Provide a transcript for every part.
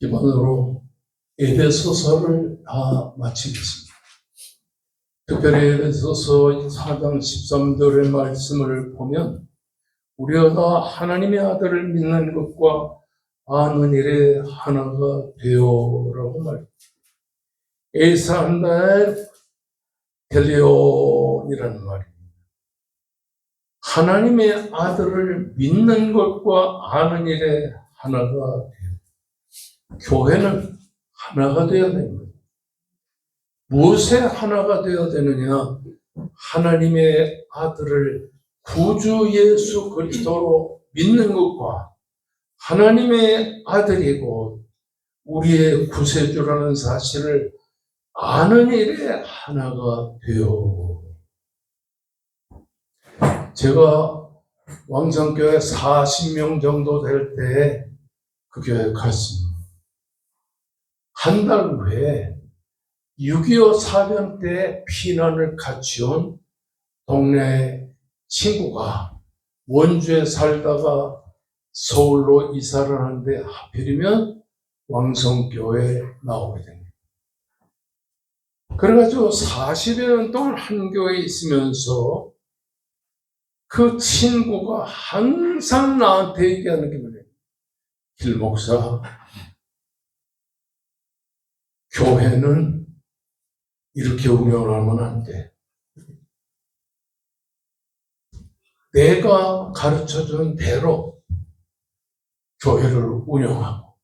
기본으로 에베소서를 다 마치겠습니다. 특별히 에베소서 4장 13절의 말씀을 보면 우리가 다 하나님의 아들을 믿는 것과 아는 일에 하나가 되어라고 말합니다. 에이산달 텔레온이라는 말입니다. 하나님의 아들을 믿는 것과 아는 일에 하나가 돼요. 교회는 하나가 되어야 됩니다. 무엇에 하나가 되어야 되느냐? 하나님의 아들을 구주 예수 그리스도로 믿는 것과 하나님의 아들이고 우리의 구세주라는 사실을 아는 일에 하나가 되어. 제가 왕성교회 40명 정도 될 때 그 교회에 갔습니다. 한 달 후에 6.25 사변 때 피난을 같이 온 동네 친구가 원주에 살다가 서울로 이사를 하는데 하필이면 왕성교회에 나오게 됩니다. 그래가지고 40여 년 동안 한 교회에 있으면서 그 친구가 항상 나한테 얘기하는 게 뭐냐면, 길 목사, 교회는 이렇게 운영하면 안 돼. 내가 가르쳐준 대로 교회를 운영하고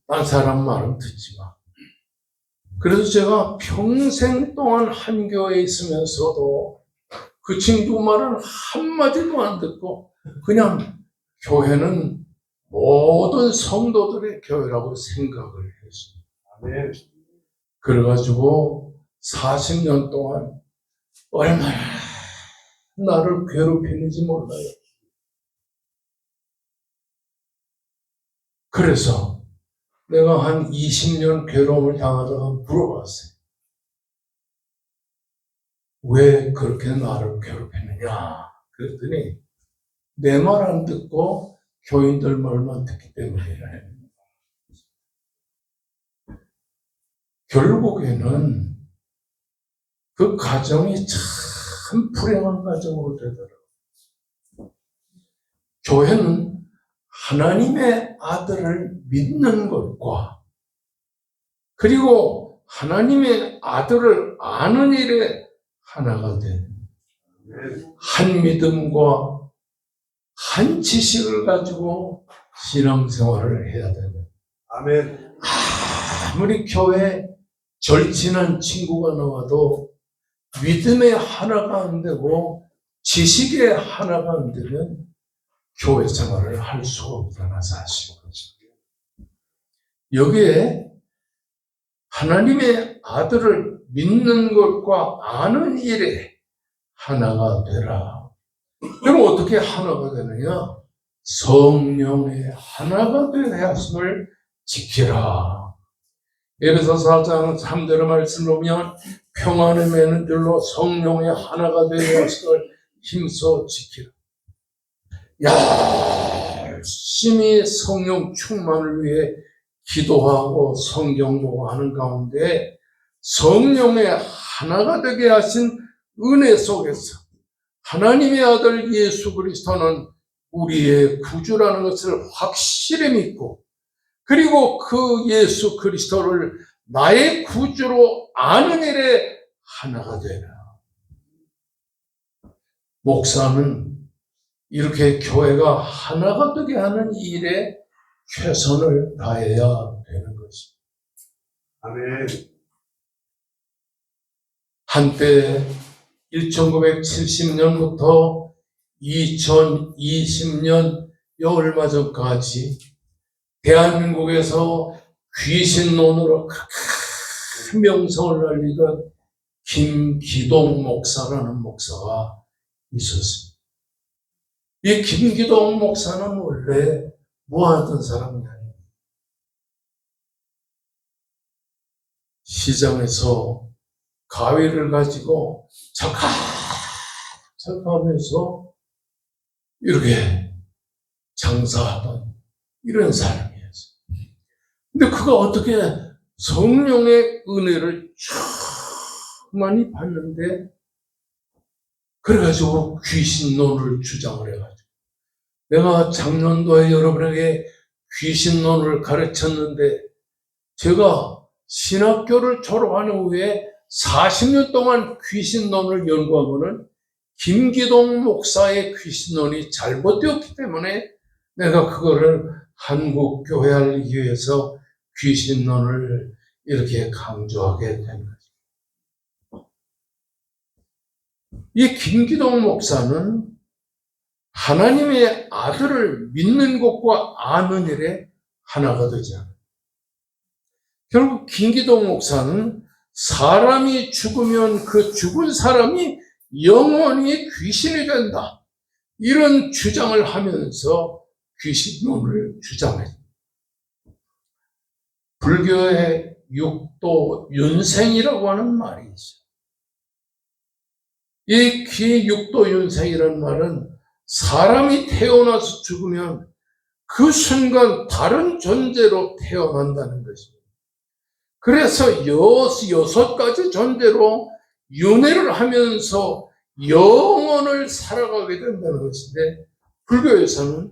딴 사람 말은 듣지 마. 그래서 제가 평생 동안 한 교회에 있으면서도 그 친구 말은 한마디도 안 듣고 그냥 교회는 모든 성도들의 교회라고 생각을 했습니다. 아멘. 그래가지고 40년 동안 얼마나 나를 괴롭히는지 몰라요. 그래서 내가 한 20년 괴로움을 당하다가 물어봤어요. 왜 그렇게 나를 괴롭히느냐? 그랬더니 내 말 안 듣고 교인들 말만 듣기 때문이래. 결국에는 그 가정이 참 불행한 가정으로 되더라고요. 교회는 하나님의 아들을 믿는 것과 그리고 하나님의 아들을 아는 일에 하나가 되는 한 믿음과 한 지식을 가지고 신앙생활을 해야 되는. 아멘. 아무리 교회 절친한 친구가 나와도 믿음의 하나가 안 되고 지식의 하나가 안 되면 교회 생활을 할 수가 없다는 사실인 거죠. 여기에 하나님의 아들을 믿는 것과 아는 일에 하나가 되라. 그럼 어떻게 하나가 되느냐? 성령의 하나가 될 하심을 지키라. 에베소 4장 3절의 말씀을 보면 평안을 매는 줄로 성령의 하나가 될 하심을 힘써 지키라. 열심히 성령 충만을 위해 기도하고 성경 보고 하는 가운데 성령의 하나가 되게 하신 은혜 속에서 하나님의 아들 예수 그리스도는 우리의 구주라는 것을 확실히 믿고 그리고 그 예수 그리스도를 나의 구주로 아는 일에 하나가 되라. 목사는 이렇게 교회가 하나가 되게 하는 일에 최선을 다해야 되는 것입니다. 아멘. 한때 1970년부터 2020년 얼마 전까지 대한민국에서 귀신론으로 큰 명성을 날리던 김기동 목사라는 목사가 있었습니다. 이 김기동 목사는 원래 뭐 하던 사람이 아니에요. 시장에서 가위를 가지고 척하면서 이렇게 장사하던 이런 사람이었어요. 근데 그가 어떻게 성령의 은혜를 많이 받는데, 그래가지고 귀신론을 주장을 해가지고, 내가 작년도에 여러분에게 귀신론을 가르쳤는데, 제가 신학교를 졸업한 후에 40년 동안 귀신론을 연구한 것은 김기동 목사의 귀신론이 잘못되었기 때문에 내가 그거를 한국 교회를 알리기 위해서 귀신론을 이렇게 강조하게 된 거죠. 이 김기동 목사는 하나님의 아들을 믿는 것과 아는 일에 하나가 되지 않아요. 결국 김기동 목사는 사람이 죽으면 그 죽은 사람이 영원히 귀신이 된다, 이런 주장을 하면서 귀신론을 주장했습니다. 불교의 육도 윤생이라고 하는 말이 있어요. 이 귀육도 윤생이라는 말은 사람이 태어나서 죽으면 그 순간 다른 존재로 태어난다는 것입니다. 그래서 6가지 존재로 윤회를 하면서 영원을 살아가게 된다는 것인데, 불교에서는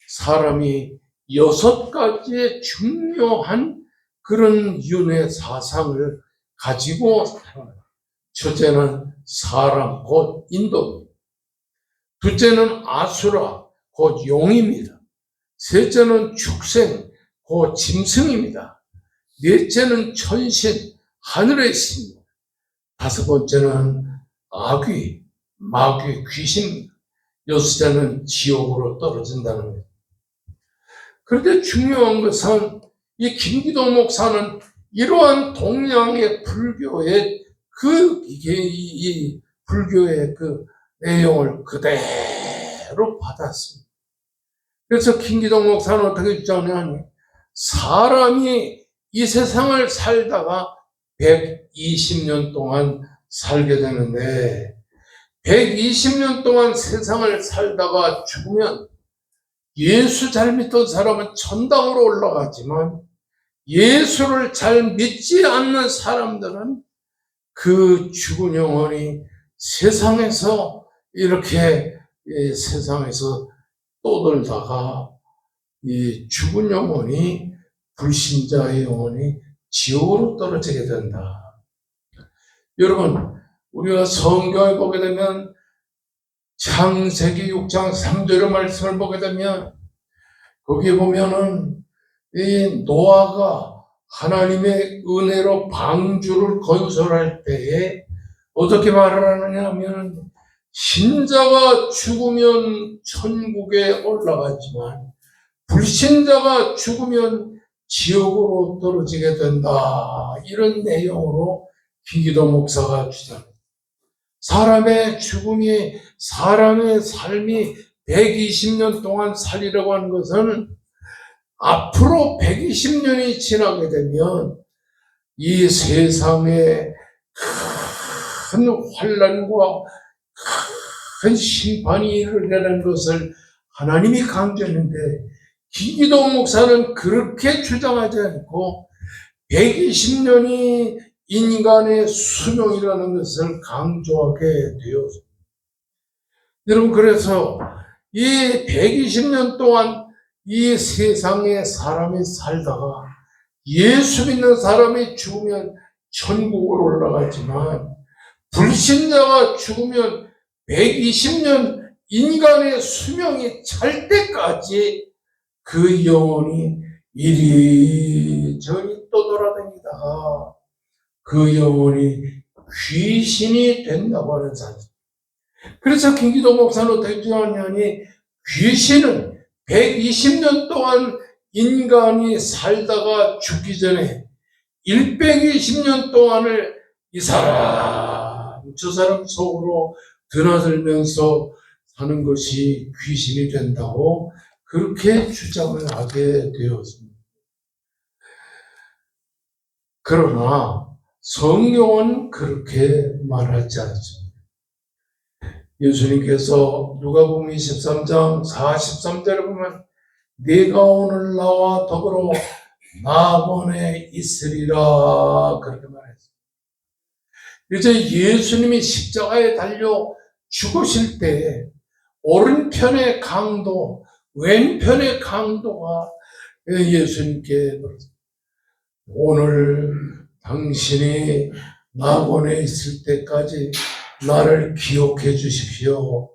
사람이 6가지의 중요한 그런 윤회 사상을 가지고 살아요. 첫째는 사람, 곧 인도. 둘째는 아수라, 곧 용입니다. 셋째는 축생, 곧 짐승입니다. 넷째는 천신, 하늘의 신입니다. 다섯 번째는 아귀, 마귀, 귀신입니다. 여섯째는 지옥으로 떨어진다는 거예요. 그런데 중요한 것은 이 김기동 목사는 이러한 동양의 불교의 이 불교의 그 내용을 그대로 받았습니다. 그래서 김기동 목사는 어떻게 주장하냐면, 사람이 이 세상을 살다가 120년 동안 살게 되는데, 120년 동안 세상을 살다가 죽으면 예수 잘 믿던 사람은 천당으로 올라가지만, 예수를 잘 믿지 않는 사람들은 그 죽은 영혼이 세상에서 이렇게 세상에서 떠돌다가 이 죽은 영혼이, 불신자의 영혼이 지옥으로 떨어지게 된다. 여러분, 우리가 성경을 보게 되면 창세기 6장 3절의 말씀을 보게 되면 거기에 보면은 이 노아가 하나님의 은혜로 방주를 건설할 때에 어떻게 말을 하느냐 하면, 신자가 죽으면 천국에 올라가지만 불신자가 죽으면 지옥으로 떨어지게 된다, 이런 내용으로 김기동 목사가 주장합니다. 사람의 죽음이, 사람의 삶이 120년 동안 살리라고 하는 것은 앞으로 120년이 지나게 되면 이 세상에 큰 환난과 큰 심판이 이르리라는 것을 하나님이 강조했는데, 김기동 목사는 그렇게 주장하지 않고 120년이 인간의 수명이라는 것을 강조하게 되었습니다. 여러분, 그래서 이 120년 동안 이 세상에 사람이 살다가 예수 믿는 사람이 죽으면 천국으로 올라가지만, 불신자가 죽으면 120년 인간의 수명이 찰 때까지 그 영혼이 이리저리 떠돌아다니다가 그 영혼이 귀신이 된다고 하는 사실. 그래서 김기동 목사는 어떻게 주장하냐니, 귀신은 120년 동안 인간이 살다가 죽기 전에 120년 동안을 이 사람, 저 사람 속으로 드나들면서 사는 것이 귀신이 된다고 그렇게 주장을 하게 되었습니다. 그러나 성경은 그렇게 말하지 않습니다. 예수님께서 누가복음 23장 43절에 보면, 네가 오늘 나와 더불어 낙원에 있으리라 그렇게 말했습니다. 이제 예수님이 십자가에 달려 죽으실 때 오른편의 강도, 왼편의 강도가 예수님께 물었습니다. 오늘 당신이 낙원에 있을 때까지 나를 기억해 주십시오.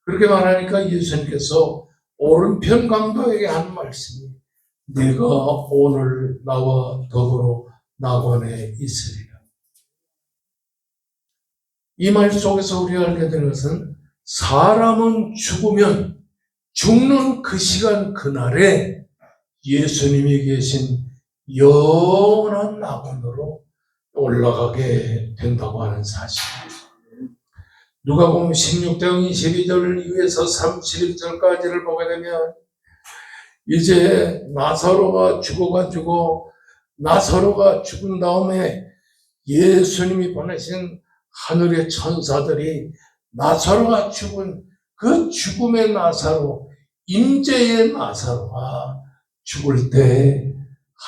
그렇게 말하니까 예수님께서 오른편 강도에게 한 말씀이 내가 오늘 나와 더불어 낙원에 있으리라. 이 말 속에서 우리가 알게 되는 것은 사람은 죽으면 죽는 그 시간 그날에 예수님이 계신 영원한 낙원으로 올라가게 된다고 하는 사실입니다. 누가복음 16장 22절 이후에서 31절까지를 보게 되면 이제 나사로가 죽어가지고 나사로가 죽은 다음에 예수님이 보내신 하늘의 천사들이 나사로가 죽은 그 죽음의 나사로, 임재의 나사로가 죽을 때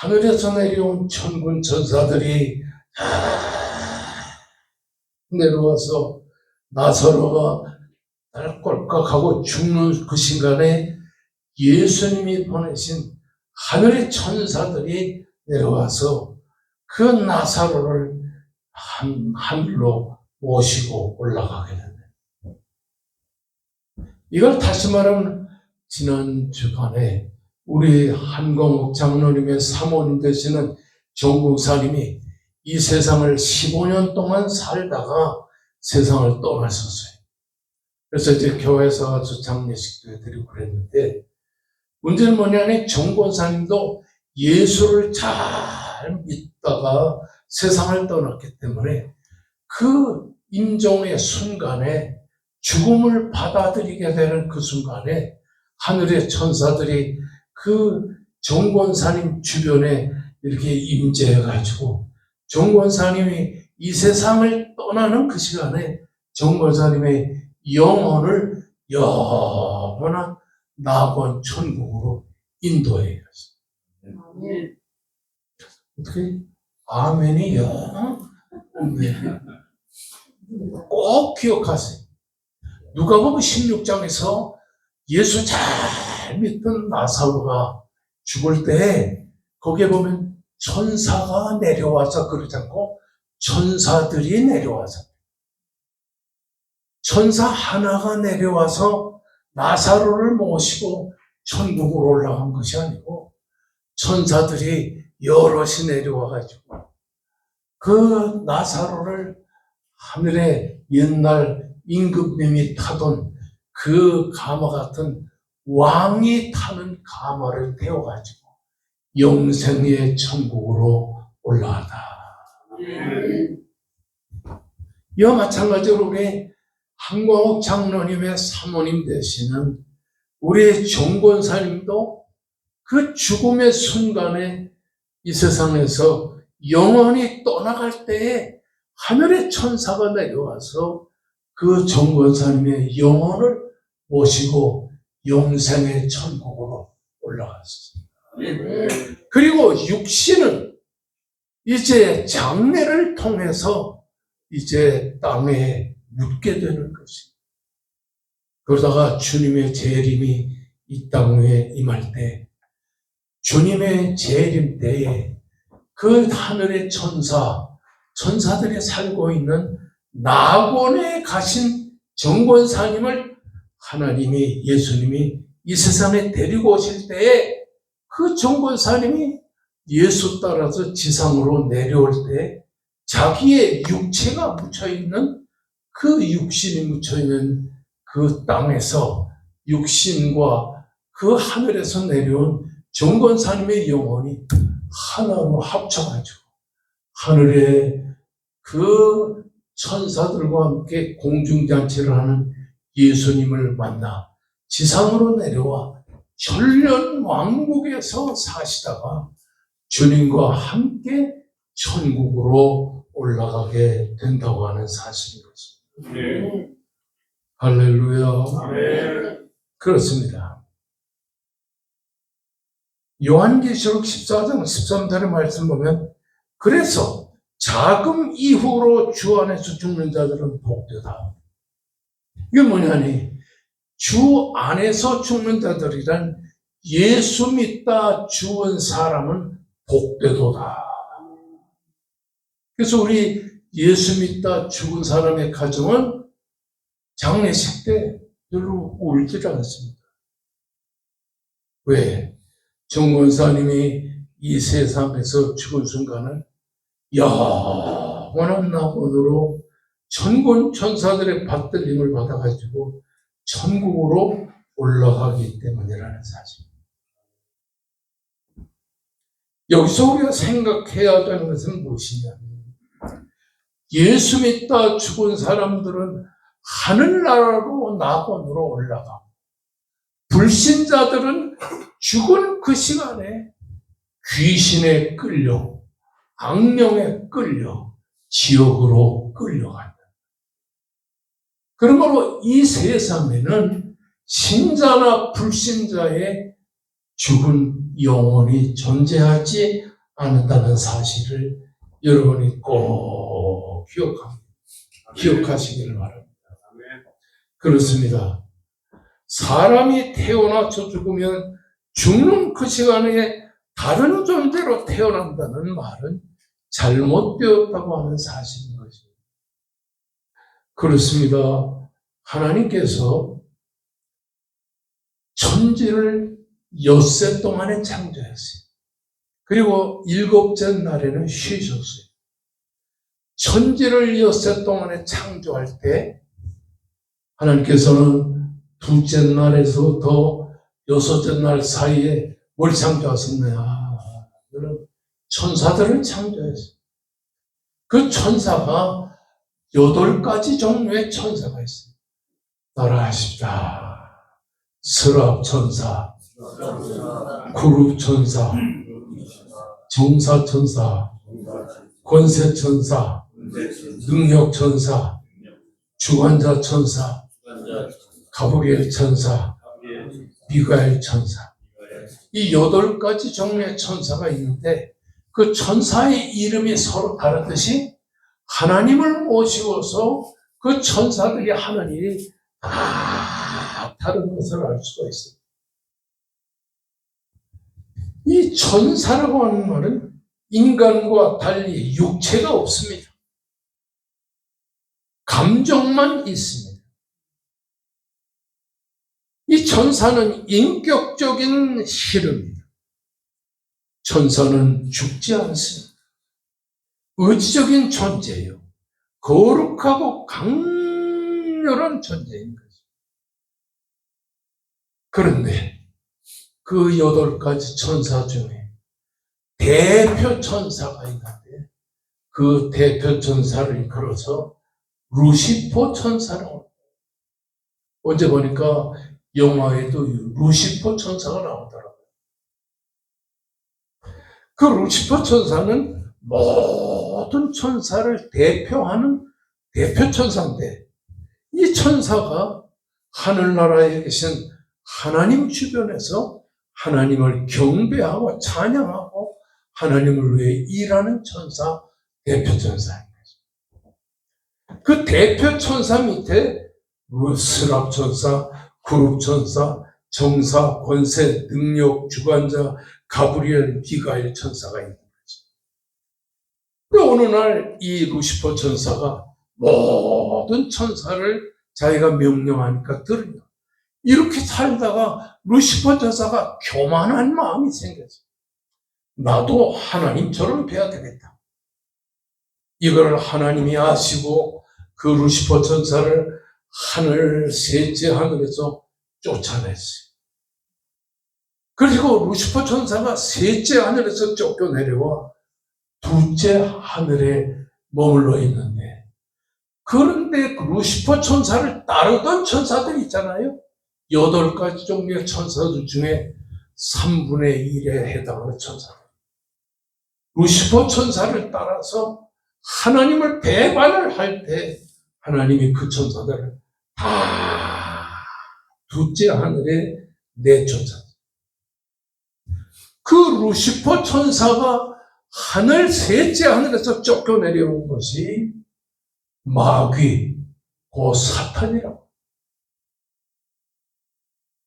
하늘에서 내려온 천군 천사들이 내려와서 나사로가 꼴깍하고 죽는 그 순간에 예수님이 보내신 하늘의 천사들이 내려와서 그 나사로를 하늘로 모시고 올라가게 됩니다. 이걸 다시 말하면 지난 주간에 우리 한광욱 장로님의 사모님 되시는 정국사님이 이 세상을 15년 동안 살다가 세상을 떠나셨어요. 그래서 이제 교회에서 가서 장례식도 해드리고 그랬는데 문제는 뭐냐면 정권사님도 예수를 잘 믿다가 세상을 떠났기 때문에 그 임종의 순간에 죽음을 받아들이게 되는 그 순간에 하늘의 천사들이 그 정권사님 주변에 이렇게 임재해가지고 정권사님이 이 세상을 떠나는 그 시간에 정권사님의 영혼을 영원한 낙원 천국으로 인도해 갔어요. 어떻게 아멘이 꼭 기억하세요. 누가복음 16장에서 예수 잘 믿던 나사로가 죽을 때 거기에 보면 천사가 내려와서 그러지 않고 천사들이 내려와서 천사 하나가 내려와서 나사로를 모시고 천국으로 올라간 것이 아니고 천사들이 여럿이 내려와가지고 그 나사로를 하늘에 옛날 임금님이 타던 그 가마 같은 왕이 타는 가마를 태워가지고 영생의 천국으로 올라가다. 이와 마찬가지로 우리 한광욱 장로님의 사모님 되시는 우리 정권사님도 그 죽음의 순간에 이 세상에서 영원히 떠나갈 때에 하늘의 천사가 내려와서 그 정권사님의 영혼을 모시고 영생의 천국으로 올라갔습니다. 그리고 육신은 이제 장례를 통해서 이제 땅에 묻게 되는 것입니다. 그러다가 주님의 재림이 이 땅 위에 임할 때 주님의 재림 때에 그 하늘의 천사들이 살고 있는 낙원에 가신 정권사님을 하나님이 예수님이 이 세상에 데리고 오실 때에 그 정권사님이 예수 따라서 지상으로 내려올 때 자기의 육체가 묻혀있는 그 육신이 묻혀있는 그 땅에서 육신과 그 하늘에서 내려온 정권사님의 영혼이 하나로 합쳐가지고 하늘에 그 천사들과 함께 공중잔치를 하는 예수님을 만나 지상으로 내려와 전련 왕국에서 사시다가 주님과 함께 천국으로 올라가게 된다고 하는 사실인 것입니다. 네. 할렐루야. 네. 그렇습니다. 요한계시록 14장 13절의 말씀 보면 그래서 자금 이후로 주 안에서 죽는 자들은 복되다. 이게 뭐냐니 주 안에서 죽는 자들이란 예수 믿다 죽은 사람은 복되도다. 그래서 우리 예수 믿다 죽은 사람의 가정은 장례식 때 별로 울질 않습니다. 왜? 정권사님이 이 세상에서 죽은 순간은 영원한 낙원으로 천군 천사들의 받들림을 받아가지고 천국으로 올라가기 때문이라는 사실. 여기서 우리가 생각해야 되는 것은 무엇이냐면 예수 믿다 죽은 사람들은 하늘나라로 낙원으로 올라가고 불신자들은 죽은 그 시간에 귀신에 끌려 악령에 끌려 지옥으로 끌려간다. 그러므로 이 세상에는 신자나 불신자의 죽은 영혼이 존재하지 않는다는 사실을 여러분이 꼭 기억하시기를 바랍니다. 그렇습니다. 사람이 태어나서 죽으면 죽는 그 시간에 다른 존재로 태어난다는 말은 잘못되었다고 하는 사실인 것입니다. 그렇습니다. 하나님께서 천지를 엿새 동안에 창조했어요. 그리고 일곱째 날에는 쉬셨어요. 천지를 엿새 동안에 창조할 때 하나님께서는 둘째 날에서부터 여섯째 날 사이에 뭘 창조하셨느냐? 천사들을 천사했어요. 그 천사가 8가지 종류의 천사가 있어요. 따라하십시다. 서랍천사, 그룹천사, 정사천사, 권세천사, 능력천사, 주관자천사, 가브리엘 천사, 미가엘 천사. 이 8가지 종류의 천사가 있는데 그 천사의 이름이 서로 다르듯이 하나님을 모시고서 그 천사들이 하는 일이 다 다른 것을 알 수가 있어요. 이 천사라고 하는 말은 인간과 달리 육체가 없습니다. 감정만 있습니다. 이 천사는 인격적인 실험입니다. 천사는 죽지 않습니다. 의지적인 존재예요. 거룩하고 강렬한 존재인 거죠. 그런데 그 8가지 천사 중에 대표 천사가 있는데 그 대표 천사를 걸어서 루시퍼 천사라고 합니다. 어제 보니까 영화에도 루시퍼 천사가 나오더라고요. 그 루시퍼 천사는 모든 천사를 대표하는 대표 천사인데 이 천사가 하늘나라에 계신 하나님 주변에서 하나님을 경배하고 찬양하고 하나님을 위해 일하는 천사, 대표 천사인 거죠. 그 대표 천사 밑에 스랍 천사, 그룹 천사, 정사, 권세, 능력, 주관자, 가브리엘, 미가엘 천사가 있는 거죠. 어느 날 이 루시퍼 천사가 모든 천사를 자기가 명령하니까 들으려. 이렇게 살다가 루시퍼 천사가 교만한 마음이 생겼어요. 나도 하나님처럼 돼야 되겠다. 이걸 하나님이 아시고 그 루시퍼 천사를 셋째 하늘에서 쫓아냈어요. 그리고 루시퍼 천사가 셋째 하늘에서 쫓겨내려와 둘째 하늘에 머물러 있는데 그런데 그 루시퍼 천사를 따르던 천사들 있잖아요. 8가지 종류의 천사들 중에 3분의 1에 해당하는 천사들. 루시퍼 천사를 따라서 하나님을 배반을 할 때 하나님이 그 천사들을 다 둘째 하늘에 내쫓았어요. 그 루시퍼 천사가 하늘 셋째 하늘에서 쫓겨내려온 것이 마귀, 그 사탄이라고.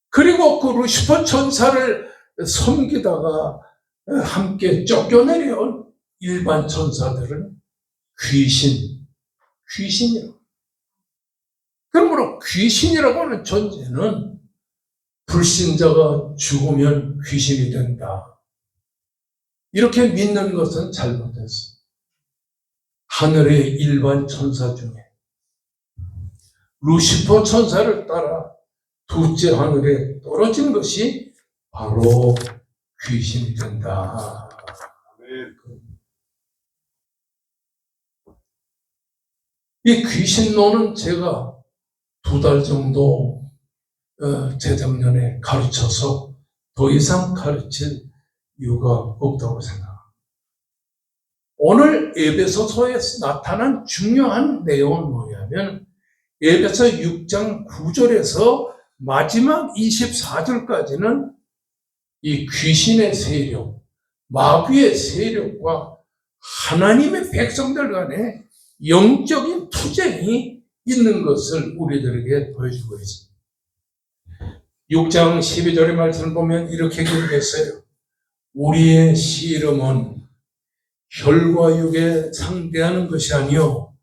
그리고 그 루시퍼 천사를 섬기다가 함께 쫓겨내려온 일반 천사들은 귀신이라고. 그러므로 귀신이라고 하는 존재는 불신자가 죽으면 귀신이 된다. 이렇게 믿는 것은 잘못됐어. 하늘의 일반 천사 중에 루시퍼 천사를 따라 둘째 하늘에 떨어진 것이 바로 귀신이 된다. 이 귀신론은 제가 2달 정도 재작년에 가르쳐서 더 이상 가르칠 이유가 없다고 생각합니다. 오늘 에베소서에 나타난 중요한 내용은 뭐냐면 에베소 6장 9절에서 마지막 24절까지는 이 귀신의 세력, 마귀의 세력과 하나님의 백성들 간에 영적인 투쟁이 있는 것을 우리들에게 보여주고 있습니다. 6장 12절의 말씀을 보면 이렇게 기록했어요. 우리의 씨름은 혈과 육에 상대하는 것이 아니요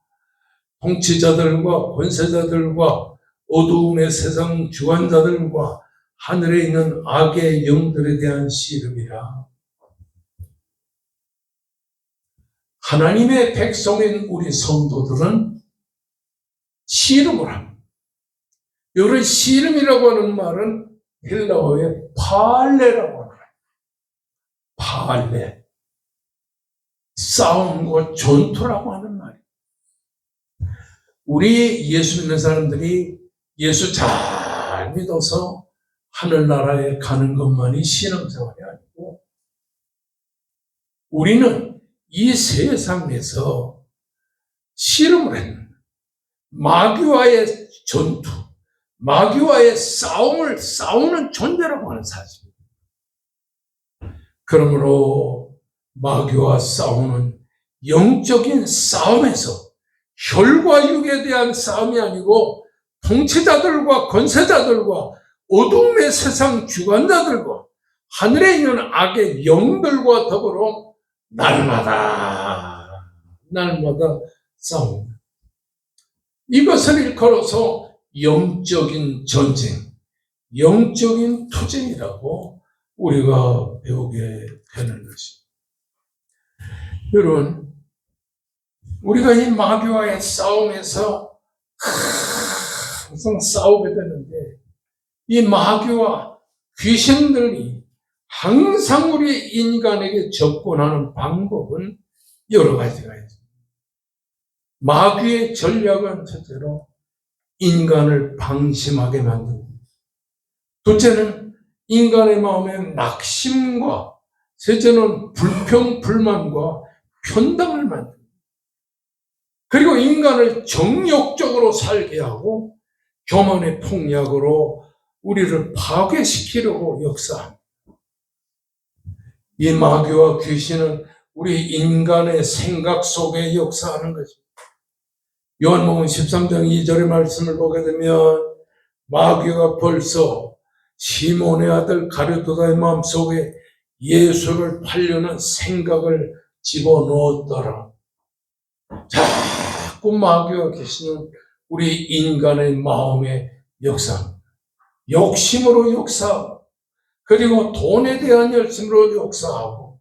통치자들과 권세자들과 어두움의 세상 주관자들과 하늘에 있는 악의 영들에 대한 씨름이라. 하나님의 백성인 우리 성도들은 씨름을 합니다. 여기 씨름이라고 하는 말은 헬라어의 팔레라고 하는 거예요. 팔레. 싸움과 전투라고 하는 말이에요. 우리 예수 믿는 사람들이 예수 잘 믿어서 하늘나라에 가는 것만이 신앙생활이 아니고 우리는 이 세상에서 씨름을 했는 마귀와의 전투, 마귀와의 싸우는 존재라고 하는 사실입니다. 그러므로 마귀와 싸우는 영적인 싸움에서 혈과 육에 대한 싸움이 아니고 통치자들과 권세자들과 어둠의 세상 주관자들과 하늘에 있는 악의 영들과 더불어 날마다 싸웁니다. 이것을 일컬어서 영적인 전쟁, 영적인 투쟁이라고 우리가 배우게 되는 것입니다. 여러분, 우리가 이 마귀와의 싸움에서 항상 싸우게 되는데 이 마귀와 귀신들이 항상 우리 인간에게 접근하는 방법은 여러 가지가 있습니다. 마귀의 전략은 첫째로 인간을 방심하게 만듭니다. 둘째는 인간의 마음에 낙심과 셋째는 불평, 불만과 편당을 만듭니다. 그리고 인간을 정욕적으로 살게 하고 교만의 폭력으로 우리를 파괴시키려고 역사합니다. 이 마귀와 귀신은 우리 인간의 생각 속에 역사하는 것입니다. 요한복음 13장 2절의 말씀을 보게 되면 마귀가 벌써 시몬의 아들 가룟유다의 마음속에 예수를 팔려는 생각을 집어넣었더라. 자꾸 마귀와 귀신은 우리 인간의 마음에 역사합니다. 욕심으로 역사하고 그리고 돈에 대한 열심으로 역사하고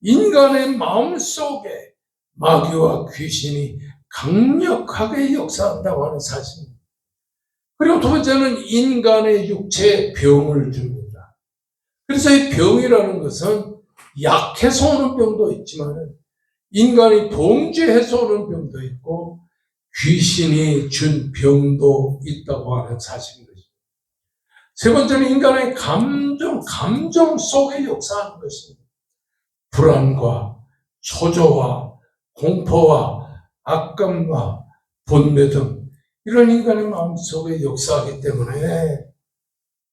인간의 마음 속에 마귀와 귀신이 강력하게 역사한다고 하는 사실입니다. 그리고 두 번째는 인간의 육체에 병을 줍니다. 그래서 이 병이라는 것은 약해서 오는 병도 있지만 인간이 범죄해서 오는 병도 있고 귀신이 준 병도 있다고 하는 사실입니다. 세 번째는 인간의 감정 속에 역사하는 것입니다. 불안과 초조와 공포와 악감과 번뇌 등 이런 인간의 마음속에 역사하기 때문에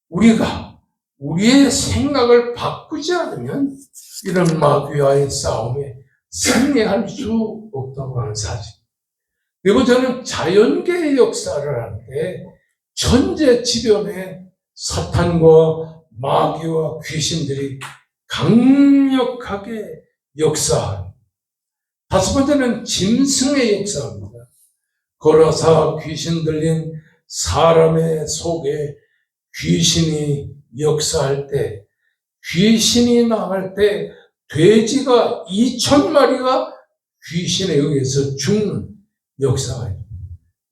우리가 우리의 생각을 바꾸지 않으면 이런 마귀와의 싸움에 승리할 수 없다고 하는 사실. 그리고 저는 자연계의 역사를 하는데 천재지변에 사탄과 마귀와 귀신들이 강력하게 역사한 다섯 번째는 짐승의 역사입니다. 걸어서 귀신 들린 사람의 속에 귀신이 역사할 때, 귀신이 나갈 때 돼지가 2,000마리가 귀신에 의해서 죽는 역사가 있습니다.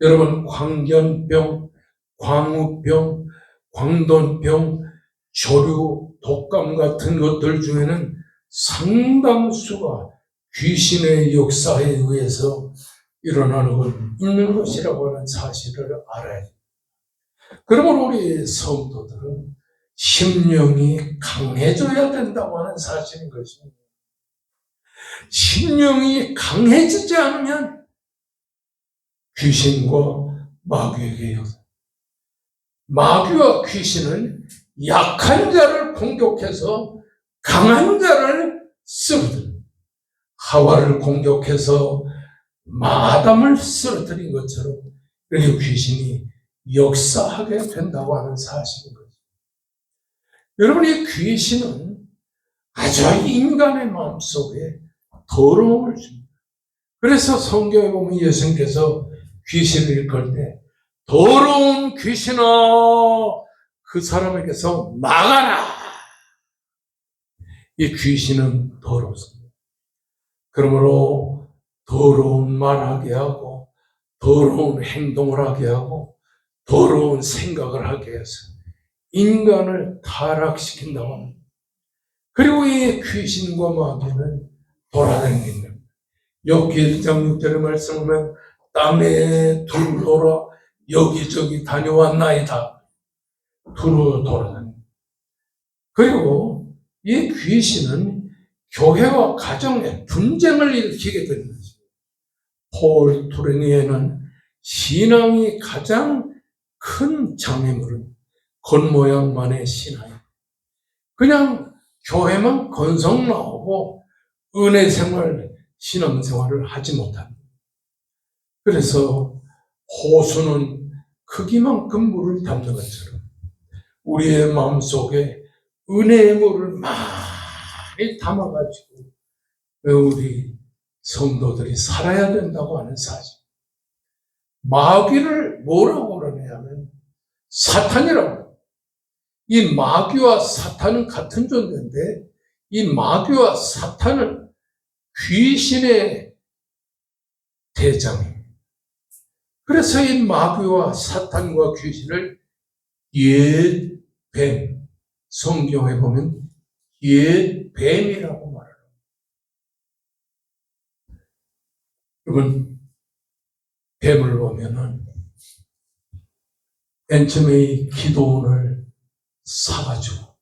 여러분, 광견병, 광우병, 광돈병, 조류, 독감 같은 것들 중에는 상당수가 귀신의 역사에 의해서 일어나는 것, 있는 것이라고 하는 사실을 알아야 됩니다. 그러므로 우리 성도들은 심령이 강해져야 된다고 하는 사실인 것입니다. 심령이 강해지지 않으면 귀신과 마귀에게 역사. 마귀와 귀신은 약한 자를 공격해서 강한 자를 쓰러뜨립니다. 하와를 공격해서 아담을 쓰러뜨린 것처럼 이렇게 귀신이 역사하게 된다고 하는 사실인 거죠. 여러분, 이 귀신은 아주 인간의 마음속에 더러움을 줍니다. 그래서 성경에 보면 예수님께서 귀신을 일컬 때 더러운 귀신아 그 사람에게서 나가라. 이 귀신은 더럽습니다. 그러므로 더러운 말하게 하고 더러운 행동을 하게 하고 더러운 생각을 하게 해서 인간을 타락시킨다고 합니다. 그리고 이 귀신과 마귀는 돌아다닙니다. 욥기 1장 6절의 말씀을 보면 땅에 두루 돌아 여기저기 다녀왔나이다. 두루 돌아다닙니다. 그리고 이 귀신은 교회와 가정에 분쟁을 일으키게 되는 것입니다. 폴 투레니에는 신앙이 가장 큰 장애물은 겉모양만의 신앙입니다. 그냥 교회만 건성 나오고 은혜 생활, 신앙 생활을 하지 못합니다. 그래서 호수는 크기만큼 물을 담는 것처럼 우리의 마음속에 은혜의 물을 많이 담아가지고 우리 성도들이 살아야 된다고 하는 사실. 마귀를 뭐라고 그러냐면 사탄이라고. 이 마귀와 사탄은 같은 존재인데 이 마귀와 사탄은 귀신의 대장입니다. 그래서 이 마귀와 사탄과 귀신을 옛뱀, 성경에 보면 옛뱀이라고 말합니다. 여러분, 뱀을 보면은 맨 처음에 이 기도원을 사가지고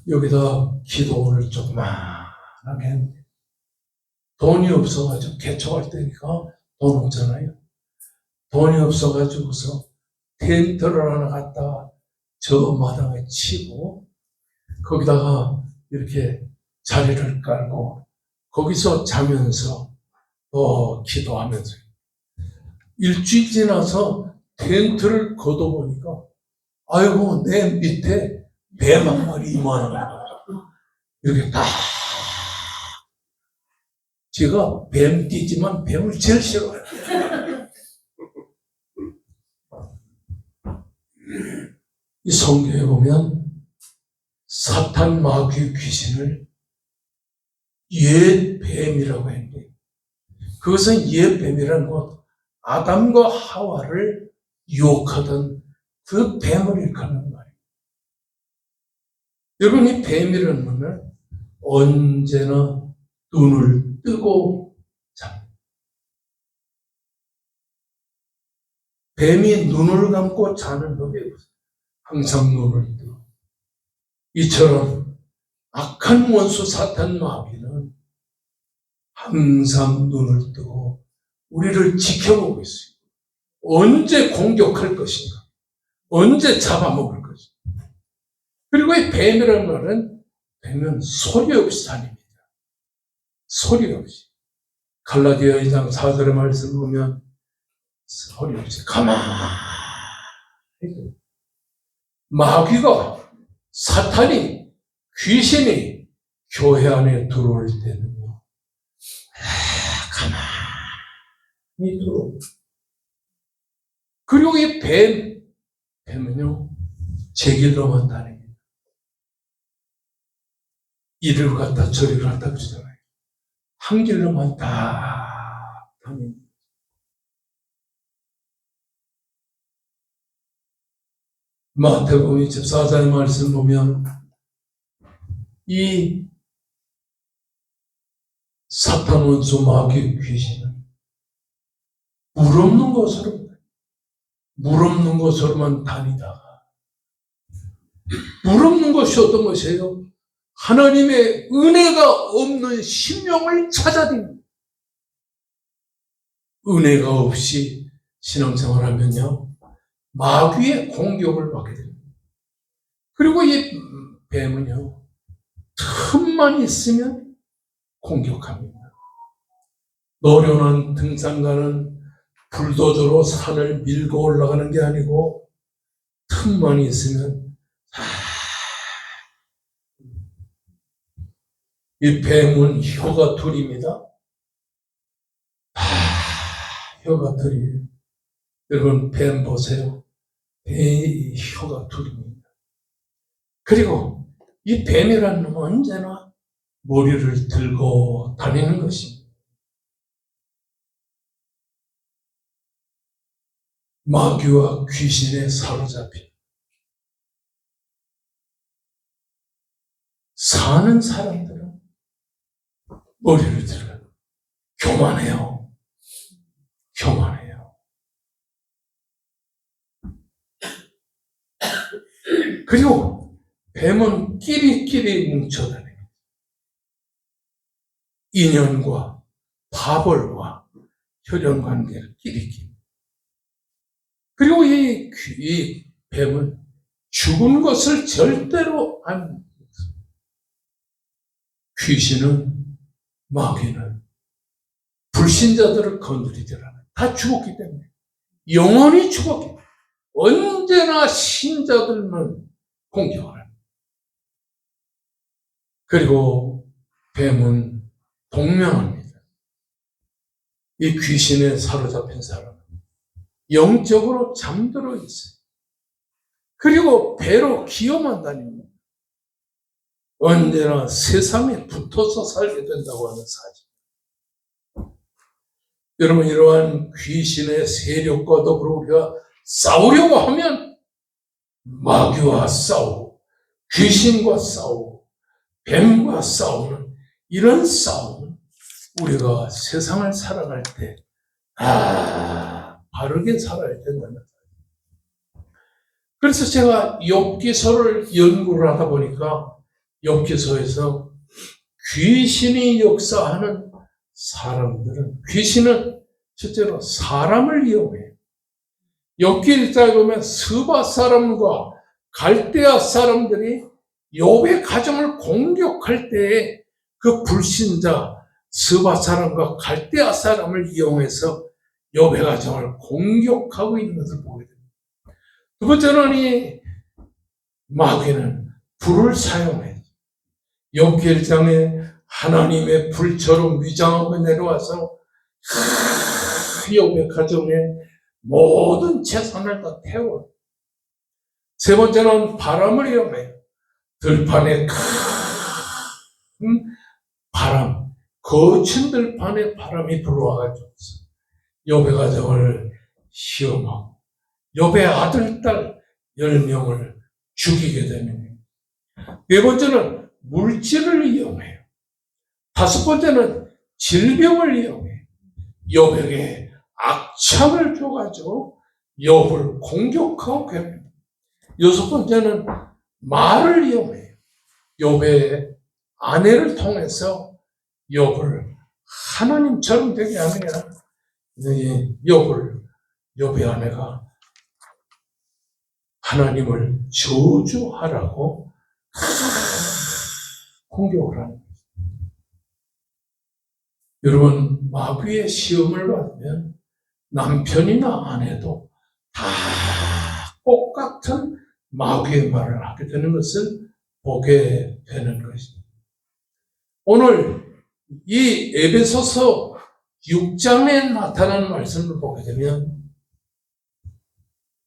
여기다 기도원을 조그만하게 했는데 돈이 없어가지고 개척할 때니까 돈 없잖아요. 돈이 없어가지고서 텐트를 하나 갖다 저 마당에 치고 거기다가 이렇게 자리를 깔고 거기서 자면서 기도하면서 일주일 지나서 텐트를 걷어보니까 아이고 내 밑에 뱀 한 마리 이만한 거 이렇게 딱 제가 뱀 뛰지만 뱀을 제일 싫어해요. 이 성경에 보면 사탄 마귀 귀신을 옛 뱀이라고 했는데 그것은 옛 뱀이라는 것 아담과 하와를 유혹하던 그 뱀을 일컫는 말이에요. 여러분, 이 뱀이라는 말은 언제나 눈을 뜨고 잡니다. 뱀이 눈을 감고 자는 법이 없어요. 항상 눈을 뜨고. 이처럼 악한 원수 사탄 마귀는 항상 눈을 뜨고 우리를 지켜보고 있어요. 언제 공격할 것인가? 언제 잡아먹을 것인가? 그리고 이 뱀이라는 말은 뱀은 소리 없이 다닙니다. 소리 없이. 갈라디아 2장 4절의 말씀을 보면 소리 없이 가만히 마귀가 사탄이 귀신이 교회 안에 들어올 때는요 가만히 들어옵니다. 그리고 이 뱀은요 제 길로만 다닙니다. 이리로 갔다 저리로 갔다 그러잖아요. 한 길로만 다 다닙니다. 마태복음 24장의 말씀 보면 이 사탄 원수 마귀 귀신은 물 없는 곳으로만 다니다가 물 없는 곳이 어떤 것이에요? 하나님의 은혜가 없는 심령을 찾아다닙니다. 은혜가 없이 신앙생활하면요 마귀의 공격을 받게 됩니다. 그리고 이 뱀은요 틈만 있으면 공격합니다. 노련한 등산가는 불도저로 산을 밀고 올라가는 게 아니고 틈만 있으면 이 뱀은 혀가 둘입니다. 혀가 둘이에요. 여러분 뱀 보세요. 뱀의 혀가 둘입니다. 그리고 이 뱀이라는 놈은 언제나 머리를 들고 다니는 것입니다. 마귀와 귀신에 사로잡힌 사는 사람들은 머리를 들어요. 교만해요. 그리고 뱀은 끼리끼리 뭉쳐다닙니다. 인연과 파벌과 혈연관계를 끼리끼리. 그리고 이 뱀은 죽은 것을 절대로 안 먹습니다. 귀신은 마귀는 불신자들을 건드리지 않아요. 다 죽었기 때문에. 영원히 죽었기 때문에. 언제나 신자들만 공격을 합니다. 그리고 뱀은 동명합니다. 이 귀신에 사로잡힌 사람은 영적으로 잠들어 있어요. 그리고 배로 기어만 다닙니다. 언제나 세상에 붙어서 살게 된다고 하는 사실. 여러분 이러한 귀신의 세력과 더불어 우리가 싸우려고 하면 마귀와 싸우고 귀신과 싸우고 뱀과 싸우는 이런 싸움은 우리가 세상을 살아갈 때 바르게 살아야 된다는 거예요. 그래서 제가 욥기서를 연구를 하다 보니까 욥기서에서 귀신이 역사하는 사람들은 귀신은 실제로 사람을 이용해요. 욥기 1장에 보면 스바 사람과 갈대아 사람들이 욥의 가정을 공격할 때에 그 불신자 스바 사람과 갈대아 사람을 이용해서 욥의 가정을 공격하고 있는 것을 보게 됩니다. 두 번째는 이 마귀는 불을 사용해요. 욥기 1장에 하나님의 불처럼 위장하고 내려와서 욥의 가정에 모든 재산을 다 태워요. 세 번째는 바람을 이용해요. 들판에 큰 바람, 거친 들판에 바람이 불어와가지고 욥의 가정을 시험하고 욥의 아들, 딸 10명을 죽이게 됩니다. 네 번째는 물질을 이용해요. 다섯 번째는 질병을 이용해요. 욥에게 악창을 줘가지고 욥을 공격하고 괴롭힙니다. 여섯 번째는 말을 이용해요. 욥의 아내를 통해서 욥을 하나님처럼 되게 하느냐. 욥의 아내가 하나님을 저주하라고 공격을 하는 거예요. 여러분, 마귀의 시험을 받으면 남편이나 아내도 다 똑같은 마귀의 말을 하게 되는 것을 보게 되는 것입니다. 오늘 이 에베소서 6장에 나타나는 말씀을 보게 되면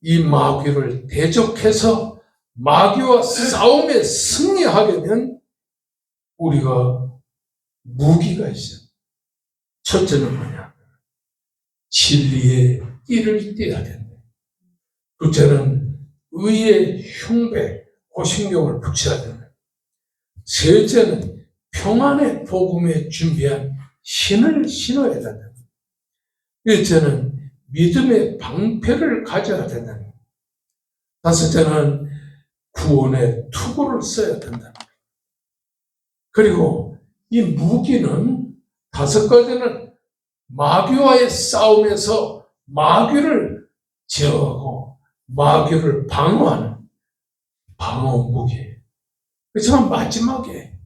이 마귀를 대적해서 마귀와 싸움에 승리하게 되면 우리가 무기가 있어요. 첫째는 뭐냐? 진리의 띠를 띠어야 된다. 둘째는 의의 흉배, 호신경을 붙여야 된다. 셋째는 평안의 복음에 준비한 신을 신어야 된다. 넷째는 믿음의 방패를 가져야 된다. 다섯째는 구원의 투구를 써야 된다. 그리고 이 무기는 다섯 가지는 마귀와의 싸움에서 마귀를 제어하고 마귀를 방어하는 방어 무기예요. 그렇지만 마지막에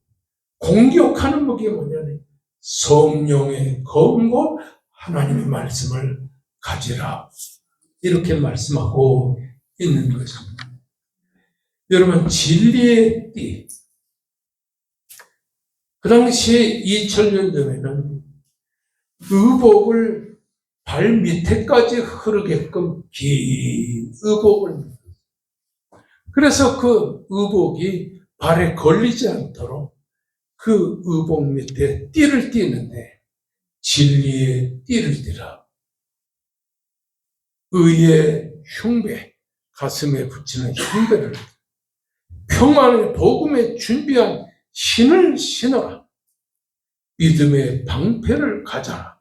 공격하는 무기가 뭐냐면 성령의 검과 하나님의 말씀을 가지라. 이렇게 말씀하고 있는 것입니다. 여러분, 진리의 띠. 그 당시에 2000년 전에는 의복을 발 밑에까지 흐르게끔 긴 의복을, 그래서 그 의복이 발에 걸리지 않도록 그 의복 밑에 띠를 띠는데 진리의 띠를 띠라. 의의 흉배, 가슴에 붙이는 흉배를, 평안의 복음에 준비한 신을 신어라. 믿음의 방패를 가져라.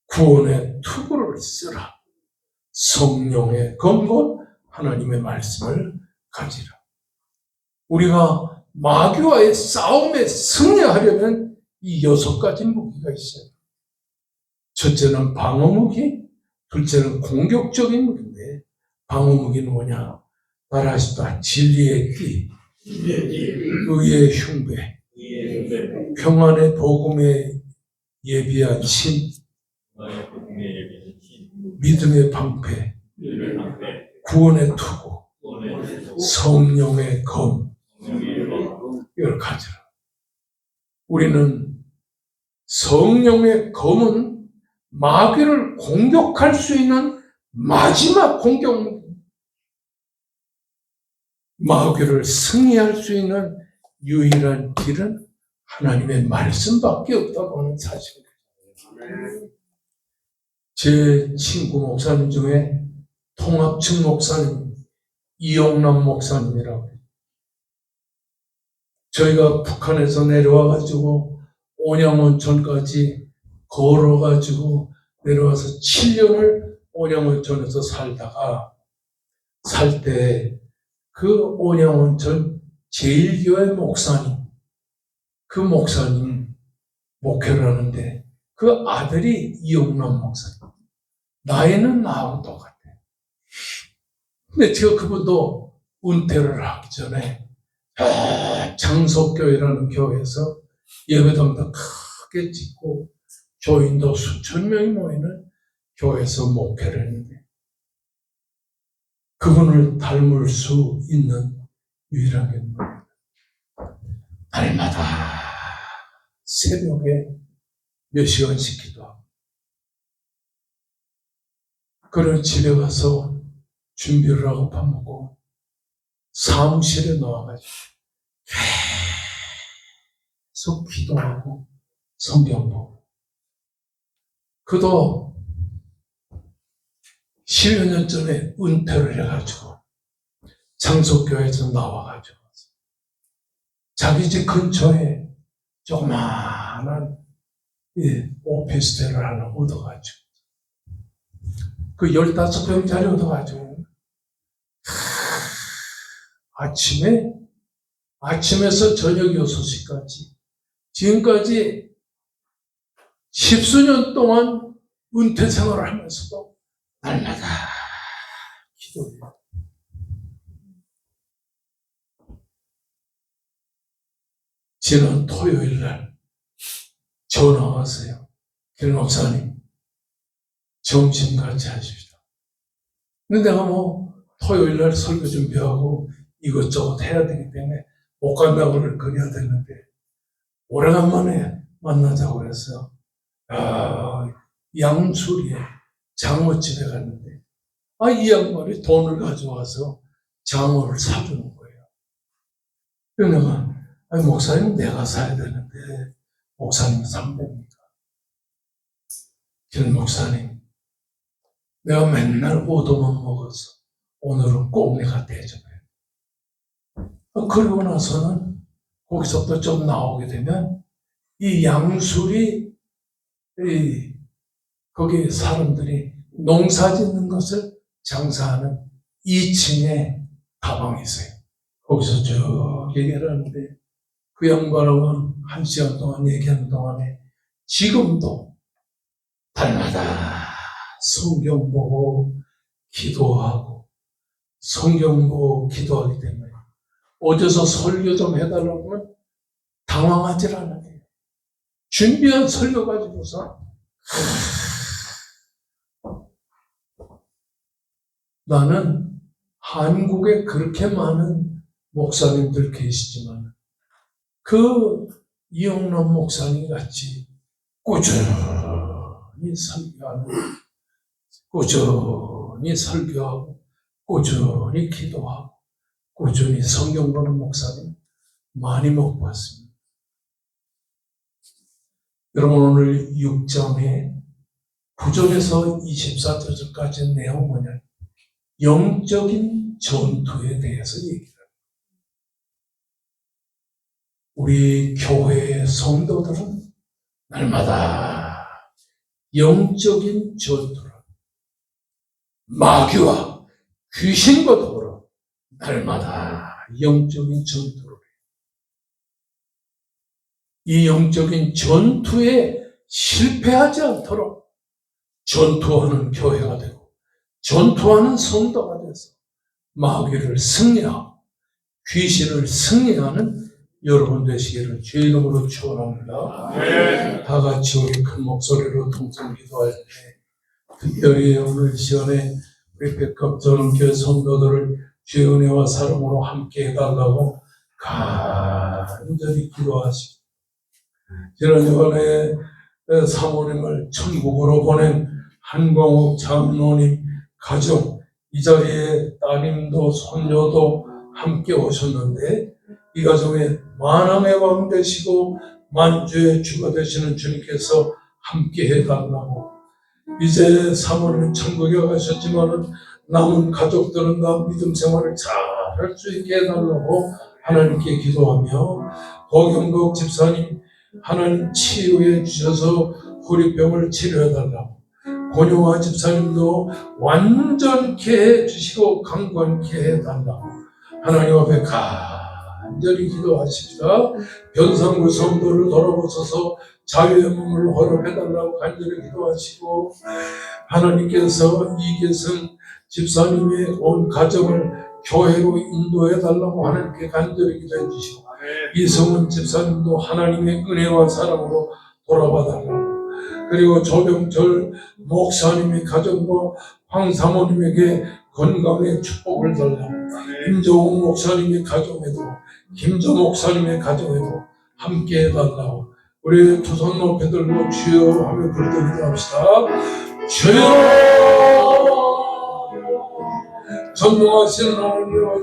구원의 투구를 쓰라. 성령의 검과 하나님의 말씀을 가지라. 우리가 마귀와의 싸움에 승리하려면 이 6가지 무기가 있어요. 첫째는 방어 무기, 둘째는 공격적인 무기인데, 방어 무기는 뭐냐? 말하시다 진리의 띠, 의의 흉배, 평안의 복음에 예비한 신, 믿음의 방패, 구원의 투구, 성령의 검, 이걸 가져라. 우리는 성령의 검은 마귀를 공격할 수 있는 마지막 공격, 마귀를 승리할 수 있는 유일한 길은 하나님의 말씀밖에 없다고 하는 사실입니다. 제 친구 목사님 중에 통합측 목사님 이용남 목사님이라고 해요. 저희가 북한에서 내려와가지고 온양온천까지 걸어가지고 내려와서 7년을 온양온천에서 살다가 살 때 그 온양온천 제1교회 목사님, 그 목사님 목회를 하는데 그 아들이 이용남 목사님. 나이는 나하고 똑같아요. 근데 제가 그분도 은퇴를 하기 전에 장석교회라는 교회에서 예배당도 크게 짓고 교인도 수천 명이 모이는 교회에서 목회를 했는데 그분을 닮을 수 있는 유일한 게 뭐예요? 날마다 새벽에 몇 시간씩 기도하고 그런 집에 가서 준비를 하고 밥 먹고 사무실에 나와가지고 계속 기도하고 성경 보고 그도 10여 년 전에 은퇴를 해가지고 장석교회에서 나와가지고 자기 집 근처에 조그마한 오피스텔을 하나 얻어가지고 그 15평짜리 얻어가지고 아침에서 저녁 6시까지 지금까지 10수년 동안 은퇴 생활을 하면서도 날마다 기도해요. 지난 토요일 날 전화 왔어요. 김 목사님, 점심 같이 하십시다. 근데 내가 토요일 날 설교 준비하고 이것저것 해야 되기 때문에 못 간다고 그래야 되는데, 오래간만에 만나자고 그랬어요. 양수리에 장어집에 갔는데, 이 양반이 돈을 가져와서 장어를 사주는 거예요. 그래서 내가, 목사님 내가 사야 되는데, 목사님 사면 됩니까? 김 목사님, 내가 맨날 오도만 먹어서 오늘은 꼭 내가 대접해. 그러고 나서는 거기서부터 좀 나오게 되면 이 양술이 거기 사람들이 농사 짓는 것을 장사하는 2층에 다방이 있어요. 거기서 쭉 얘기를 하는데 그 양반하고는 1시간 동안 얘기하는 동안에 지금도 달마다 성경 보고 기도하고 성경 보고 기도하기 때문에 어디서 설교 좀 해달라고 하면 당황하지 않아요. 준비한 설교 가지고서 나는 한국에 그렇게 많은 목사님들 계시지만 그 이용남 목사님 같이 꾸준히 설교하고 꾸준히 기도하고 꾸준히 성경 보는 목사님 많이 못 봤습니다. 여러분, 오늘 6장의 9절에서 24절까지 내용은 뭐냐? 영적인 전투에 대해서 얘기를 합니다. 우리 교회의 성도들은 날마다 영적인 전투를, 마귀와 귀신과 더불어 날마다 영적인 전투를 해요. 이 영적인 전투에 실패하지 않도록 전투하는 교회가 되고 전투하는 성도가 돼서 마귀를 승리하고 귀신을 승리하는 여러분 되시기를 주의 이름으로 축원합니다. 다 같이 우리 큰 목소리로 통성 기도할 때 특별히 오늘 시간에 우리 백합전원교회 성도들을 주의 은혜와 사랑으로 함께 해달라고 간절히 기도하시고, 지난주간에 사모님을 천국으로 보낸 한광욱 장로님 가족, 이 자리에 따님도 손녀도 함께 오셨는데 이 가정에 만왕의 왕 되시고 만주의 주가 되시는 주님께서 함께 해달라고, 이제 사모님은 천국에 가셨지만 남은 가족들은 다 믿음 생활을 잘 할 수 있게 해달라고 하나님께 기도하며, 고경국 집사님 하나님 치유해 주셔서 후리병을 치료해달라고, 권용화 집사님도 완전케 해주시고 강건케 해달라고 하나님 앞에 간절히 기도하십시다. 변상구 성도를 돌아보셔서 자유의 몸을 허락해달라고 간절히 기도하시고, 하나님께서 이계승 집사님의 온 가정을 교회로 인도해달라고 하나님께 간절히 기도해 주시고, 이성은 집사님도 하나님의 은혜와 사랑으로 돌아봐달라고, 그리고 조병철 목사님의 가정과 황사모님에게 건강의 축복을 달라고, 김정욱 목사님의 가정에도 김정 목사님의 가정에도 함께 해달라고, 우리 두 손 높이 들고 주여 하며 부르짖어 기도합시다. 주여, 전능하신 하나님